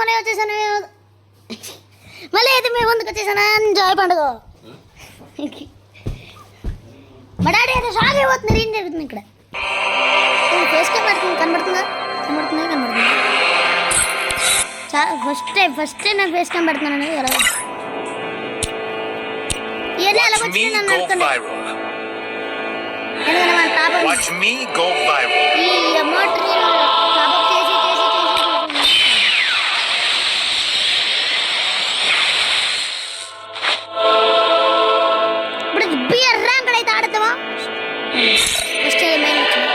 మళ్ళీ వచ్చేసాను, మళ్ళీ అయితే మేము ముందుకు వచ్చేసాను. ఎంజాయ్ పండుగ. మా డాడీ అయితే షాక్ అయిపోతున్నారు, ఏం జరుగుతుంది ఇక్కడ. ఫేస్ క్యామ్ కనబడుతుందా? కనబడుతుంది. ఫస్ట్ టైం నేను ఫేస్ క్యామ్ పెడుతున్నాను. ఎలా ఇవన్నీ ఎలా వచ్చింది నన్ను అడుగుతుంది. ఎందుకంటే మన పాప ఈ అమౌంట్ ఇప్పుడు బియర్ ర్యాంక్ అయితే ఆడతావా? ఫస్ట్ మెయిన్ వచ్చింది.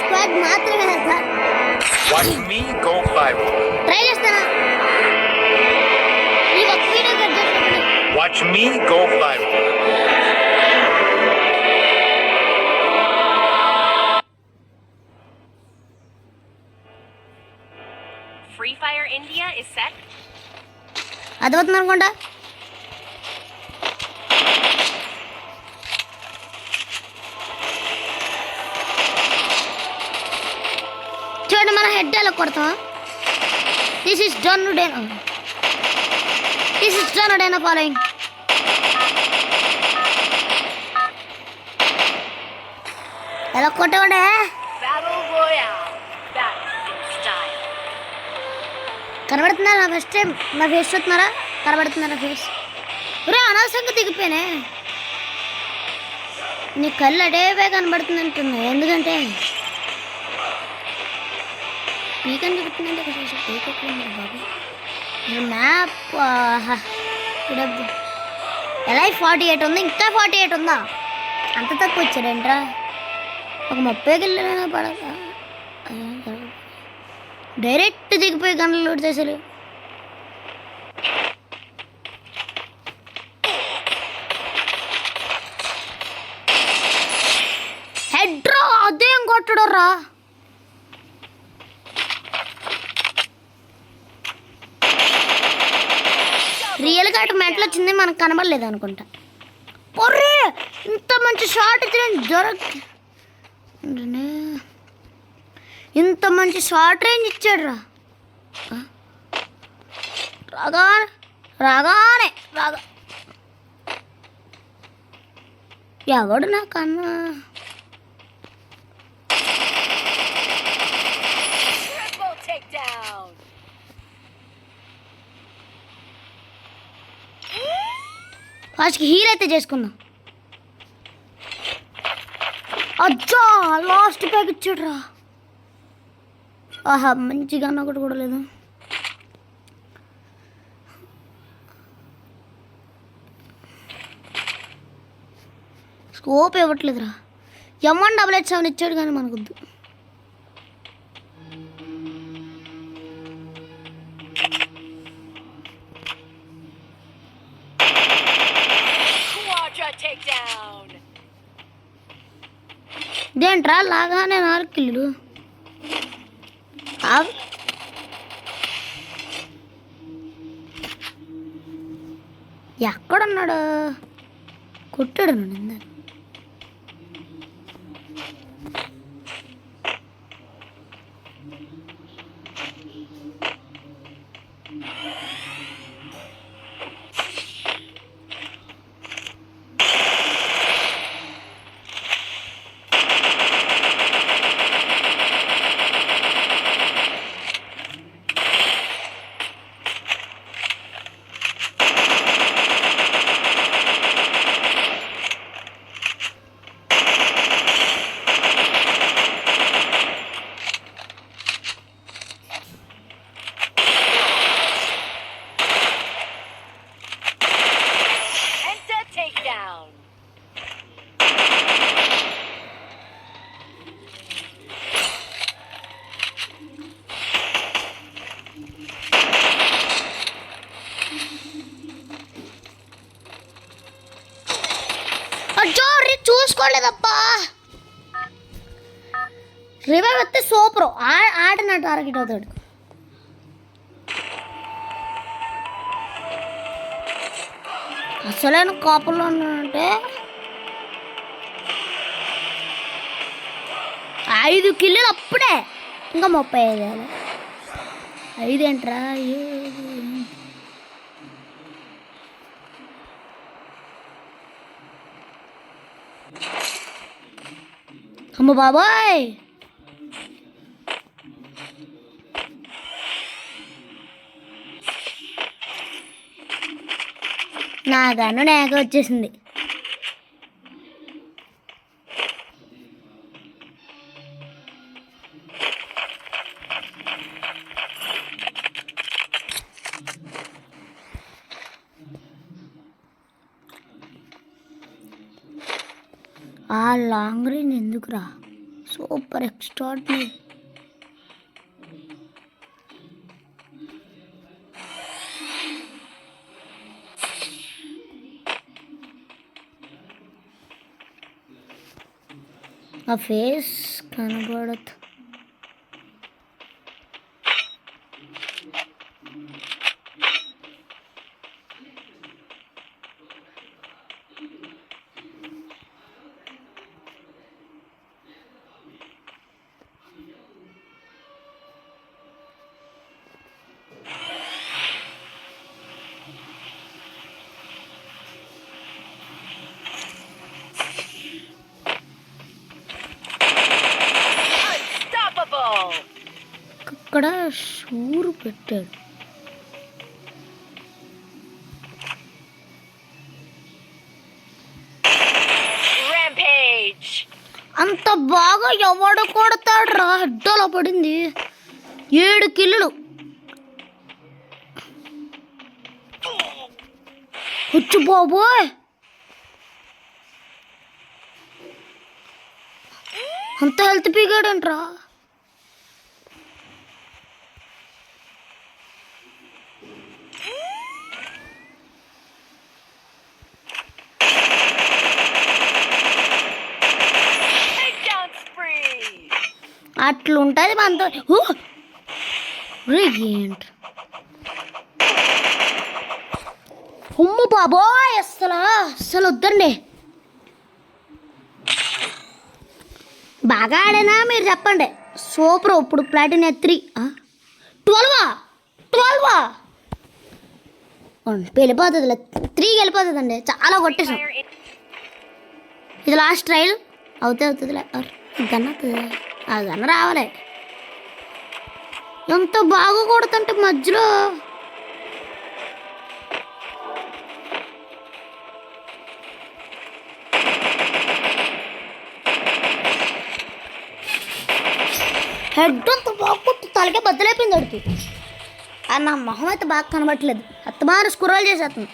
స్క్వాడ్ మాత్రమే sir. Watch me go viral. Try చేస్తానా? ఈ ఒక్క వీడియో కట్ చేస్తాను. Watch me go viral. Free Fire India is set. అది అవుతుంది అనుకుంటా. చూడండి మన హెడ్ ఎలా కొడతాం. దిస్ ఇస్ డన్ డైనా ఫాలోయింగ్. ఎలా కొట్టవండే. కనబడుతున్నారా నా ఫస్ట్ టైం? నా ఫేస్ చూస్తున్నారా? కనబడుతున్నారా ఫేస్? రా అనవసరంగా దిగిపోయానే. నీ కళ్ళు అడేవే కనబడుతుంది అంటున్నా. ఎందుకంటే పీకని చూపుతుందంటే పీకెట్లేదు బాబు. మ్యాప్ LI 48 ఉంది, ఇంకా 48 ఉందా? అంత తక్కువ వచ్చాడేంట్రా? ఒక 30కి వెళ్ళినా పడక డైరెక్ట్ దిగిపోయి గంటలు లోడ్ చేసారు. హెడ్ రా, అదేం కొట్టడు రా. రియల్గా అటు మెంటలు వచ్చింది, మనకు కనబడలేదు అనుకుంటా. పొర్రే ఇంత మంచి షాట్ ఇంత మంచి షార్ట్ రేంజ్ ఇచ్చాడు రా. రాగానే ఎవడు నాకన్నా ఫస్ట్కి హీల్ అయితే చేసుకుందాం. అచ్చా లాస్ట్ ప్యాక్ ఇచ్చాడు రా. ఆహా మంచిగా ఒకటి కూడా లేదు. స్కోప్ ఇవ్వట్లేదురా. M188 ఇచ్చాడు కానీ మనకొద్దు. ఇదేంట్రా లాగానే 4 కిల్లులు. ఎక్కడున్నాడు? కొట్టాడు నన్ను. రివైవ్ వస్తే సూపర్. ఆడిన టార్గెట్ అవుతాడు. అసలైన కోపంలో అంటే 5 కిల్లులు అప్పుడే. ఇంకా 35. 5 ఏంట్రా? అమ్మ బాబాయ్, నా గన్ను నేక వచ్చేసింది. ఆ లాంగ్ రేంజ్ ఎందుకురా? Super extraordinary. ఆ ఫేస్ కనబడదు. Unstoppable! ఇక్కడ షూరు పెట్టాడు. Rampage! అంత బాగా ఎవడు కొడతాడు రా? హెడ్డలో పడింది. 7 కిల్లులు. వచ్చి బాబోయ్, అంత హెల్త్ పీగాడంట్రా. Takedown spree! అట్లుంటుంది మనతో. ఏంటి అమ్మ బాబోయ్, అస్సలు వద్దండి. బాగా ఆడేనా మీరు చెప్పండి. సూపర్. ఇప్పుడు ప్లాటినా 3. 12 వెళ్ళిపోతుంది. 3 వెళ్ళిపోతుందండి. చాలా కొట్టేసాం. Fire in- ఇది లాస్ట్ ట్రైల్. అవుతుందిలే. గన్న అవుతుంది. ఆ గన్న రావాలి. ఎంత బాగా కొడుతుంటే మధ్యలో. హెడ్ అంత బాగా కొట్టి తలకే బద్దలైపోయింది వాడికి. నా మొహం అయితే బాగా కనబట్టలేదు. అత్తమారు స్క్రోల్ చేసేస్తుంది.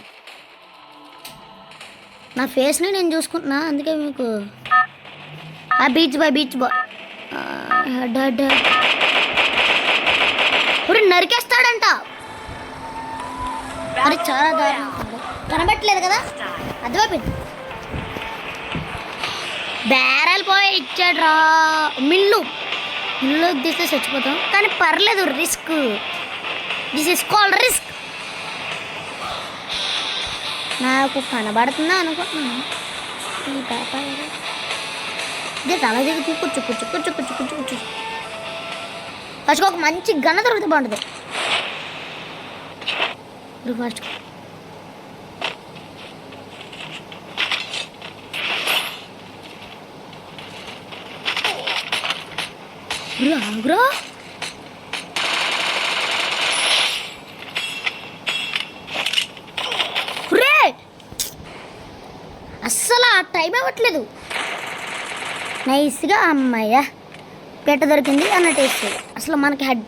నా ఫేస్ని నేను చూసుకుంటున్నా, అందుకే మీకు. ఆ బీచ్ బాయ్ హెడ్ ఇప్పుడు నరికేస్తాడంట. మరి చాలా దారుణం. కనబట్టలేదు కదా, అర్థమైపోయింది. బేరాలు పోయి ఇచ్చాడు రా. మిల్లు తీస్తే చచ్చిపోతాం, కానీ పర్లేదు. Risk. This is called risk. నాకు కనబడుతుందా అనుకుంటున్నాను. ఈ పాప ఇదే తల దిగి కూర్చు. ఫస్ట్ ఒక మంచి గన్న దొరికితే బాగుంటుంది. ఫస్ట్ రాగురా. అస్సలు ఆ టైం ఇవ్వట్లేదు. నైస్గా అమ్మాయ్యా పెట్ట దొరికింది అన్నట్టు వేస్తుంది. అసలు మనకి హెడ్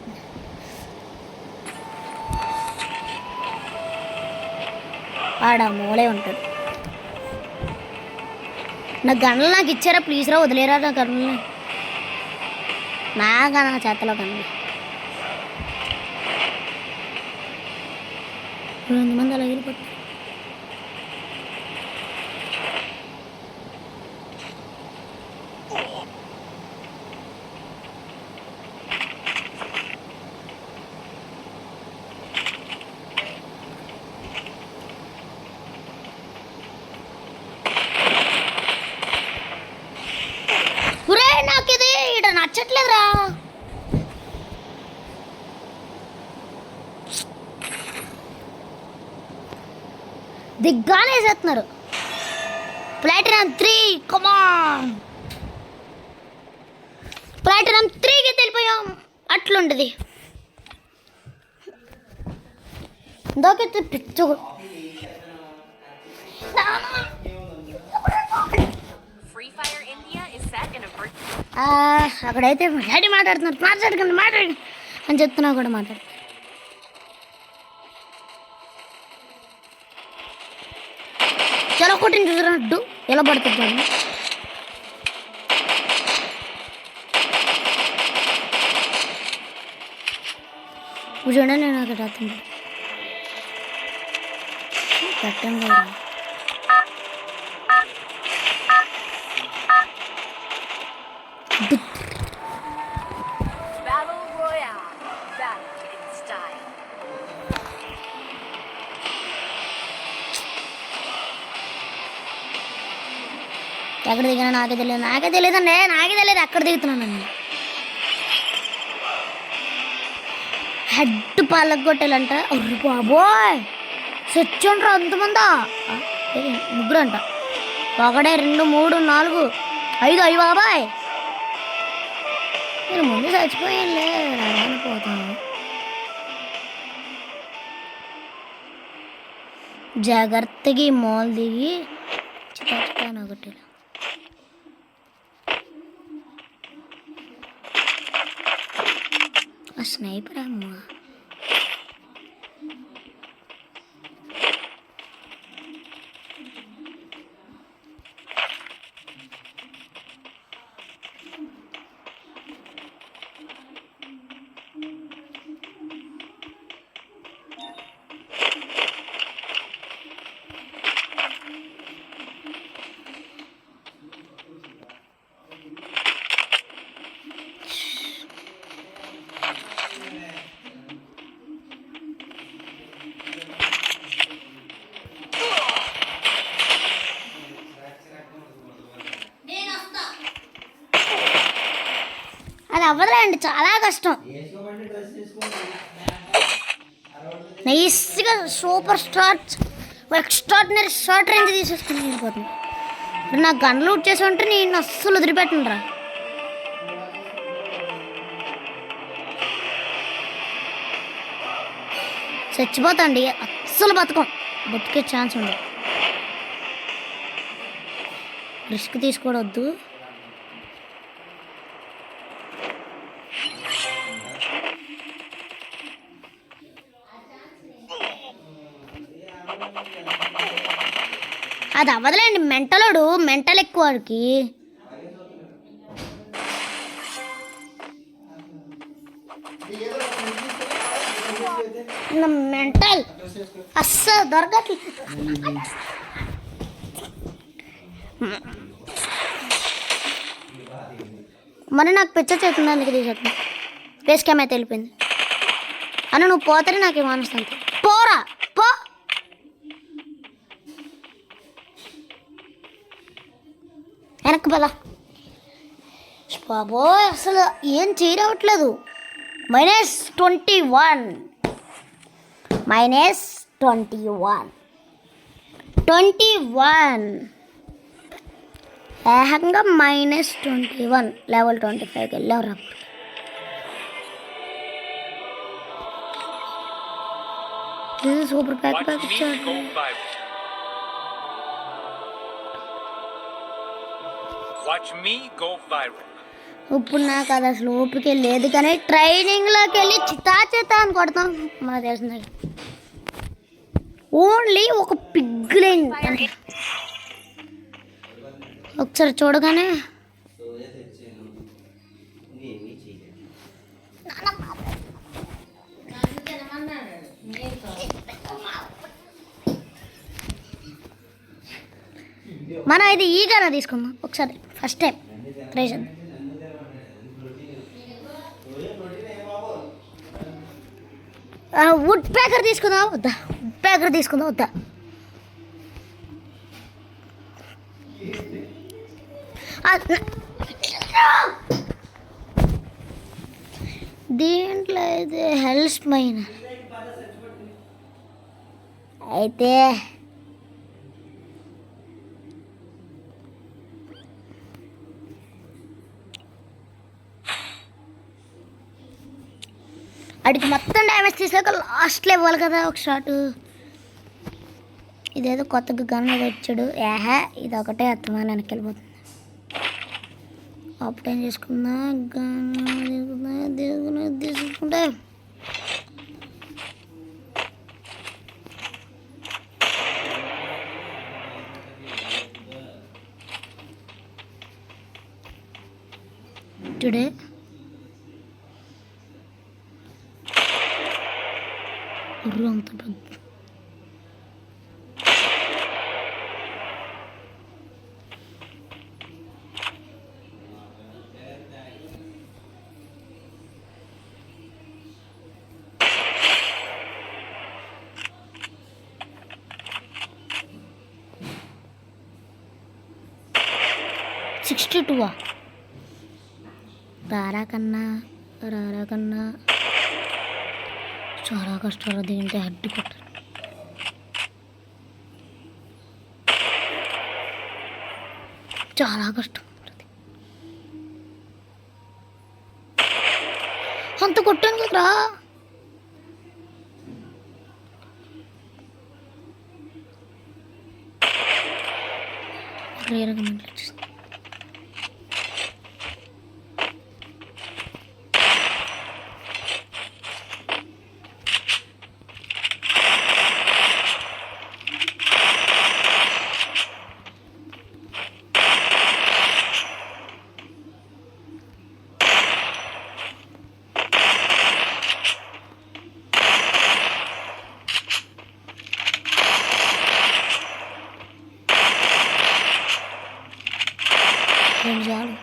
ఆడ మూలే ఉంటాడు. నా గన్నులు నాకు ఇచ్చారా ప్లీజ్ రా, వదిలేరా నా గన్నులు. నా చేతలో గన్నులు 2 మంది అలా వెళ్ళిపోతారు. నచ్చట్లేదురా. దిగ్గానే వేసేస్తున్నారు. ప్లాటినం 3 కమాన్. ప్లాటినం 3కి వెళ్ళిపోయాం. అట్లుండదు. ఇందాకైతే పిచ్చు Free Fire India is set in a అక్కడైతే డాడీ మాట్లాడుతున్నారు. మాట్లాడు అని చెప్తున్నా కూడా మాట్లాడు. చాలా కొట్టిన చూసినట్టు ఎలా పడుతుంది. చూడండి నేను అక్కడ రాత్రి కట్టం కదా. battle royale. Battle in style. ఎక్కడ దిగినా నాకే తెలియదండి. ఎక్కడ దిగుతున్నానండి. హెడ్ పాలగొట్టాలంట. అర్రు బాబోయ్, సచ్చుండ్రా అంతమందా? ముగ్గురు అంట. 1 2 3 4 5 అయ్యి బాబాయ్. నేను ముందు చచ్చిపోయానులే, పోతాను. జాగ్రత్తగా ఈ మాల్ దిగి చిత్తాను ఒకటి. ఆ స్నైపర్ అమ్మా. అది అవ్వదులేండి, చాలా కష్టం. నైస్గా సూపర్ ఎక్స్ట్రాడినరీ షార్ట్ రేంజ్ తీసేసుకుని వెళ్ళిపోతుంది. నాకు గన్ లూట్ చేసి ఉంటే నేను అస్సలు వదిలిపెట్టనురా. చచ్చిపోతాండి, అస్సలు బతికే ఛాన్స్ ఉండదు. రిస్క్ తీసుకోవద్దు. అది అవ్వదులేండి, మెంటల్ ఎక్కువ వాడికి. మెంటల్ అస్సలు దొరకట్లేదు. మరి నాకు పిక్చర్ చేస్తుంది, అందుకు తీసేస్తుంది. ఫేస్ క్యామ్ అయితే వెళ్ళిపోయింది. అన్న నువ్వు పోతే నాకు ఏమనిస్తుంది. పోరా పో. వెనక్కి పద. బాబోయ్ అసలు ఏం చేయవట్లేదు. -21 ఏకంగా -21 లెవెల్ 25కి వెళ్ళారు. సూపర్ ప్యాక్ Watch me ఇచ్చాడు. go viral. Watch me go viral. ఇప్పుడు నాకు అది అసలు ఓపిక లేదు, కానీ ట్రైనింగ్లోకి వెళ్ళి చితా అని కొడతాం. మనకు తెలిసింది ఓన్లీ ఒక పిగ్గులేని. ఒకసారి చూడగానే మనం ఇది ఈగానే తీసుకుందాం ఒకసారి. ఫస్ట్ టైం ట్రై చేద్దాం. వుడ్ ప్యాకర్ తీసుకుందాం వద్దా? వద్దా? దీంట్లో అయితే హెల్స్ మైన్ అయితే అడిగి మొత్తం డ్యామేజ్ తీసాక లాస్ట్లో ఇవ్వాలి కదా ఒక షాట్. ఇదేదో కొత్తగా గన్ ఏదో వచ్చాడు. ఇది ఒకటే అత్తమని వెనక్కి వెళ్ళిపోతుంది. అప్పుడు ఏం చేసుకున్నా తీసుకుంటే టుడే అంత పెద్ద 62 రారా కన్నా చాలా కష్టాలు దీంతో అడ్డు కొట్టారు. చాలా కష్టం ఉంటుంది. అంత కొట్టాను కదరా. రేరగా మాట్లాడుతుంది. చాలు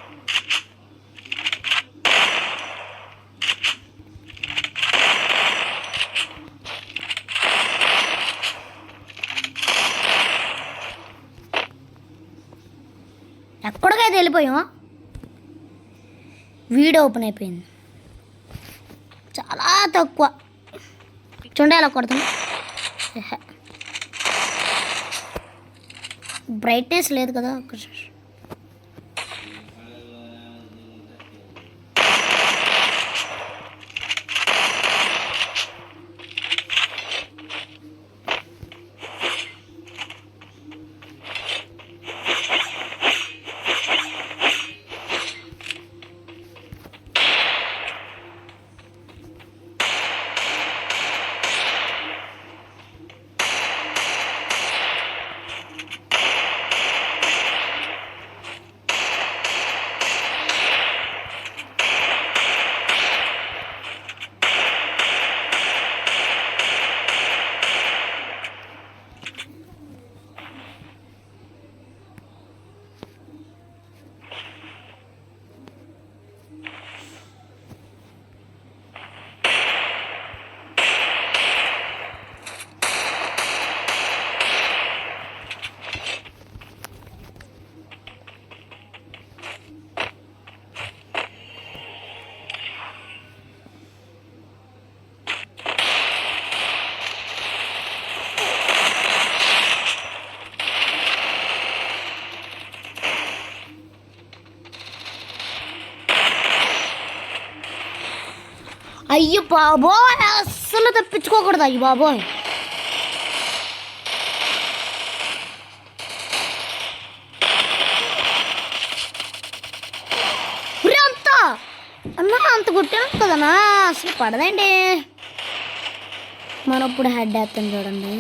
ఎక్కడికైతే వెళ్ళిపోయామా. వీడియో ఓపెన్ అయిపోయింది. చాలా తక్కువ చూడండి ఎలా కొడుతుంది. బ్రైట్నెస్ లేదు కదా. అయ్యో బాబోయ్, అస్సలు తప్పించుకోకూడదు. అయ్యో బాబోయ్, అంత అన్నా అంత కొట్టాను కదనా, అసలు పడదండి. మనం ఇప్పుడు హెడ్ వేస్తాం చూడండి.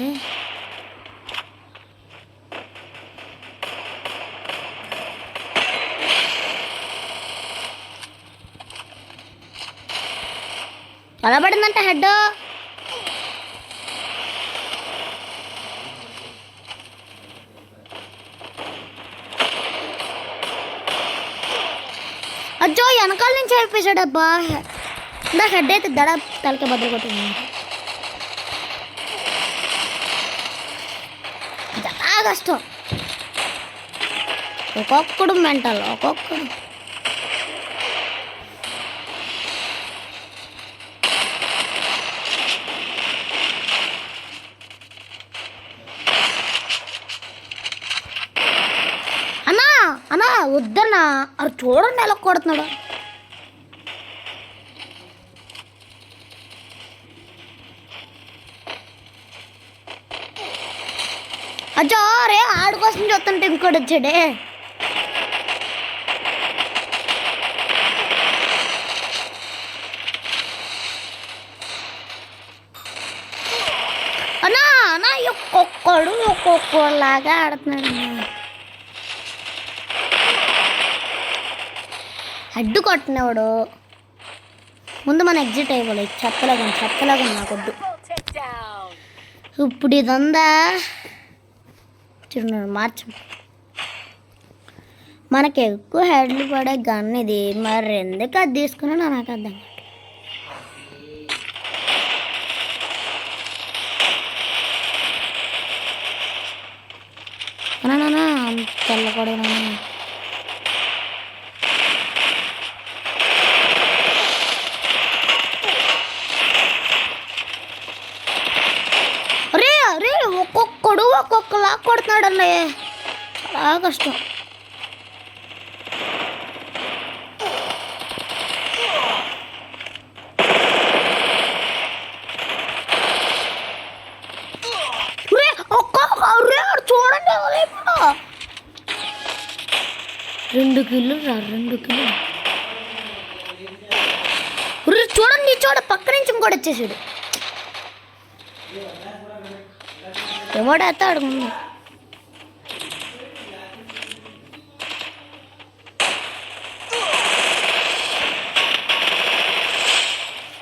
ఎలా పడిందంట హెడ్. అజ్జో వెనకాల నుంచి అయిపోయాడబ్బా. ఇందా హెడ్ అయితే దడ తలకే బద్దలు కొట్టింది. చాలా కష్టం. ఒక్కొక్కడు మెంటల్, ఒక్కొక్కడు అది చూడండి ఎలా కొడుతున్నాడు. అచ్చా రే ఆడి కోసం చూస్తుంటే ఇంకోటి వచ్చాడే. అన్నా అన్నా ఒక్కొక్కడు ఒక్కొక్కలాగా ఆడుతున్నాడు. అడ్డు కొట్టినవాడు ముందు మన ఎగ్జిట్ అయిపోవాలి. చెత్తలాగా నాకొద్దు. Triple takedown. ఇప్పుడు ఇదందా చూడండి మార్చం. మనకి ఎక్కువ హెడ్లు పడే గన్ ఇది, మరి ఎందుకు అది తీసుకున్నా నాకు అర్థం. తెల్లకూడదు. అరే అరే ఒక్కొక్కడు ఒక్కొక్కలా కొడుతున్నాడండి, చాలా కష్టం. చూడండి 2 కిలో 2 కిలో చూడండి. పక్క నుంచి ఇంకోటి వచ్చేసాడు. ఎవడైతే అడుగుంది.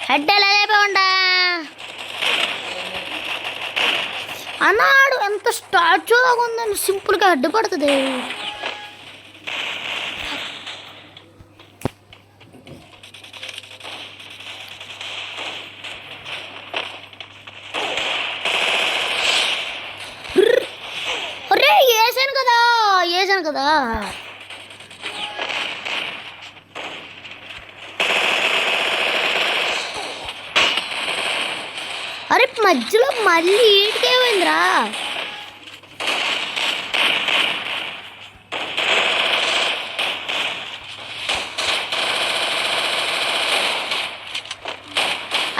హెడ్ ఎలా లేపా అన్నాడు. ఎంత స్టాచ్యూ లాగా ఉందని సింపుల్గా హెడ్ పడుతుంది. అరే వేసాను కదా. అరే మధ్యలో మళ్ళీ ఈటికేమైందిరా.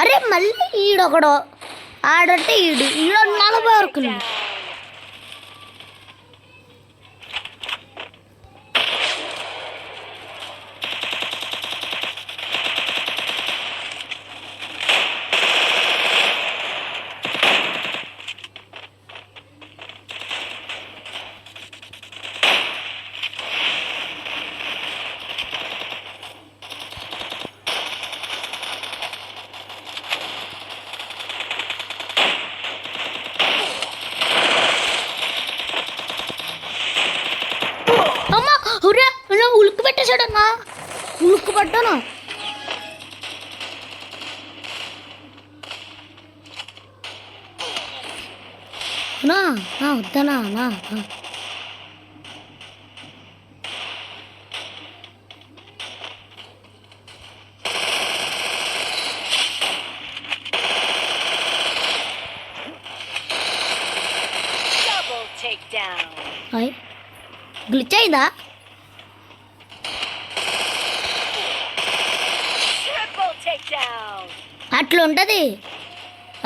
అరే మళ్ళీ ఈడొకడు ఆడంటే ఈడు 40 వరకు. ఉలుక్కు పెట్టేశాడన్నా, ఉలుక్కు పడ్డాను. వద్దనా Double takedown. గ్లిచ్ అయిందా? Triple takedown.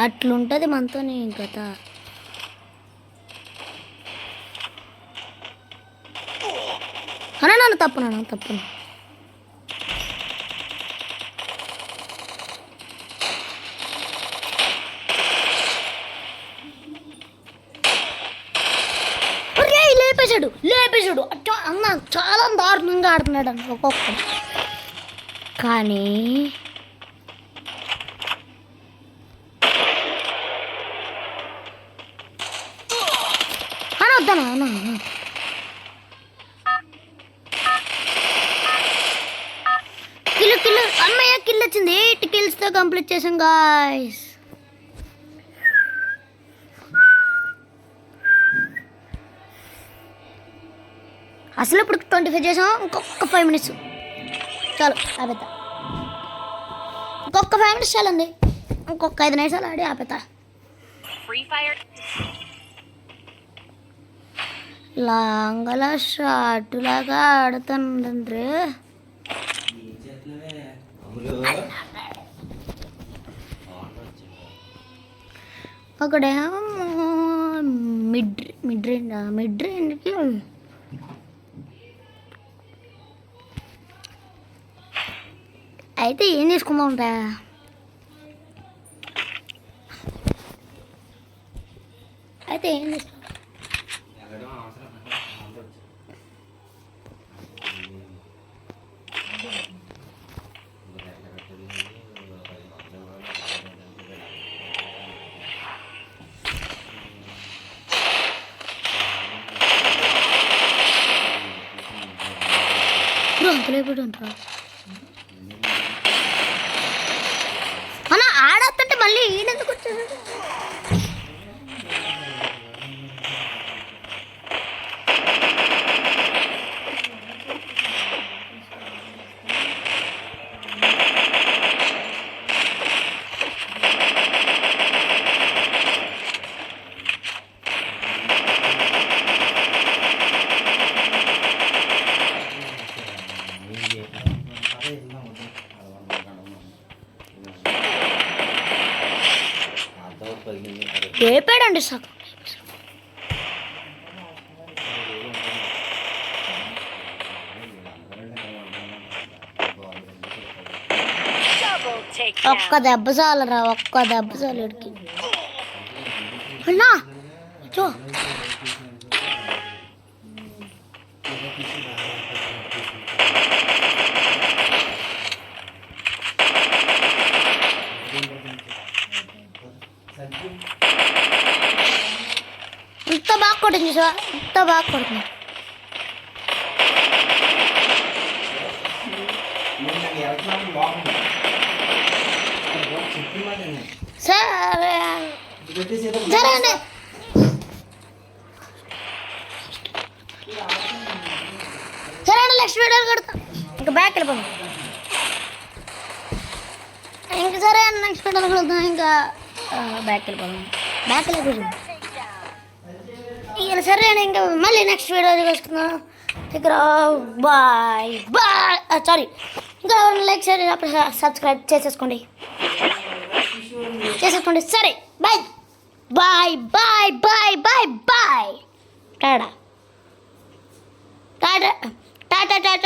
అట్లుంటది మనతో కథ. నన్ను తప్పును. లేపేశాడు అన్న. చాలా దారుణంగా ఆడుతున్నాడు అన్న ఒక్కొక్కడు. కానీ వద్దనా కిల్ అమ్మయ్య కిల్ వచ్చింది. 8 కిల్స్తో కంప్లీట్ చేసాం గాయ్స్. అసలు ఇప్పుడు 25 చేసాం. ఇంకొక 5 minutes చాలు ఆపేతా. ఇంకొక 5 minutes చాలండి. ఇంకొక 5 నిమిషాలు ఆడి ఆపేతా. Free Fire. లాంగల షార్టులాగా ఆడుతుండ్రి. ఒకడేమో మిడ్ రేంజ్కి అయితే ఏం తీసుకుందాం ఉంటా? అయితే ఏం తీసుకుందాం? అంతలేపడు అంటారా అన్న? ఆడొస్తుంటే మళ్ళీ ఈడెందుకు వచ్చాడు? లేపాడండి సగం. Double takedown. ఒక్క దెబ్బ చాలరా, ఒక్క దెబ్బ చాలు ఇడికి. అన్నా చూ, ఇంత బాగా కొట్టింది సార్, ఇంత బాగా కొడుతుంది. సరే సరే అండి. సరే అండి, నెక్స్ట్ వీడియో కడతా. ఇంకా బ్యాక్ వెళ్ళిపోతాం. ఇంకా సరే అండి, నెక్స్ట్ వీడియోలో కలుద్దాం. ఇంకా బ్యాక్ వెళ్ళిపోదాం. బ్యాక్ వెళ్ళిపోతాం. ఇక సరే అండి, ఇంకా మళ్ళీ నెక్స్ట్ వీడియో చూసుకుందాం. ఇక్కడ బాయ్ బాయ్. సారీ, ఇంకా లైక్ షేర్ సబ్స్క్రైబ్ చేసేసుకోండి. సరే bye bye bye bye bye bye. Tata tata tata Tata.